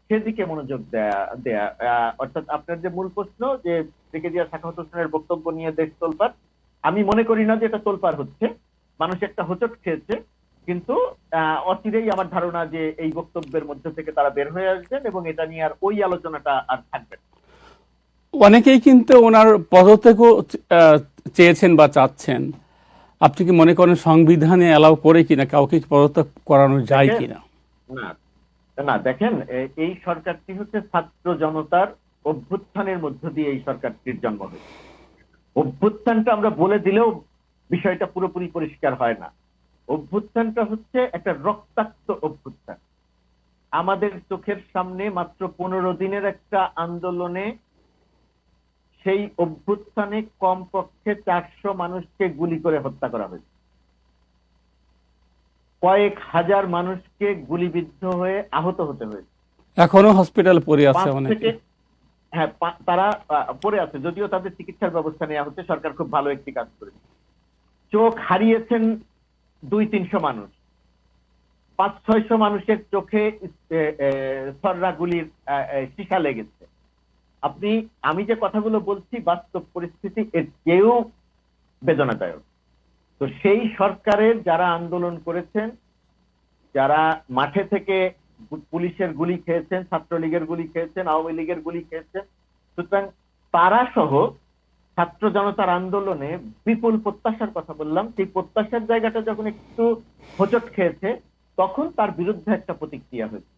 সেদিকে মনোযোগ দেয়া দেয়া অর্থাৎ আপনার যে মূল প্রশ্ন যে ব্রিগেডিয়ার সাখাওয়াত হোসেনের বক্তব্য নিয়ে দেশ তোলপাড়, আমি মনে করি না যে এটা তোলপাড় হচ্ছে। মানুষ একটা হোঁচট খেয়েছে, কিন্তু অচিরেই আমার ধারণা যে এই বক্তব্যের মধ্যে থেকে তারা বের হয়ে আসবেন এবং এটা নিয়ে আর ওই আলোচনাটা আর থাকবে না। অনেকেই কিন্তু ওনার পদত্যাগও চেয়েছেন বা চাচ্ছেন। আপনি কি মনে করেন সংবিধানে অ্যালাউ করে কিনা কাউকে পদত্যাগ করানো যায় দেখেন, কিনা? না না দেখেন, এই সরকারটি হচ্ছে ছাত্র জনতার অভ্যুত্থানের মধ্য দিয়ে এই সরকারটির জন্ম হয়েছে। অভ্যুত্থানটা আমরা বলে দিলেও বিষয়টা পুরোপুরি পরিষ্কার হয় না। অভ্যুত্থানটা হচ্ছে একটা রক্তাক্ত অভ্যুত্থান। আমাদের চোখের সামনে মাত্র 15 দিনের একটা আন্দোলনে সেই অভ্যুত্থানে কমপক্ষে 400 মানুষকে গুলি করে হত্যা করা হয়েছে। কয়েক হাজার মানুষকে গুলিবিদ্ধ হয়ে আহত হতে হয়েছে। এখনো হসপিটাল পড়ে আছে 5 অনেকে। থেকে, হ্যাঁ, তারা পড়ে আছে, যদিও তাদের চিকিৎসার ব্যবস্থা নেওয়া হচ্ছে। সরকার খুব ভালো একটি কাজ করেছে। চোখ হারিয়েছেন 200-300 মানুষ। 500-600 মানুষের চোখে সররা গুলির শিশা লেগেছে। আমি যে কথাগুলো বলছি বাস্তব পরিস্থিতি এর চেয়েও বেদনাদায়ক। তো সেই সরকারের যারা আন্দোলন করেছেন, যারা মাঠে থেকে পুলিশের গুলি খেয়েছেন, ছাত্রলীগের গুলি খেয়েছেন, আওয়ামী লীগের গুলি খেয়েছেন, সুতরাং তারা সহ ছাত্র জনতার আন্দোলনে বিপুল প্রত্যাশার কথা বললাম, সেই প্রত্যাশার জায়গাটা যখন একটু হোঁচট খেয়েছে, তখন তার বিরুদ্ধে একটা প্রতিক্রিয়া হয়েছে।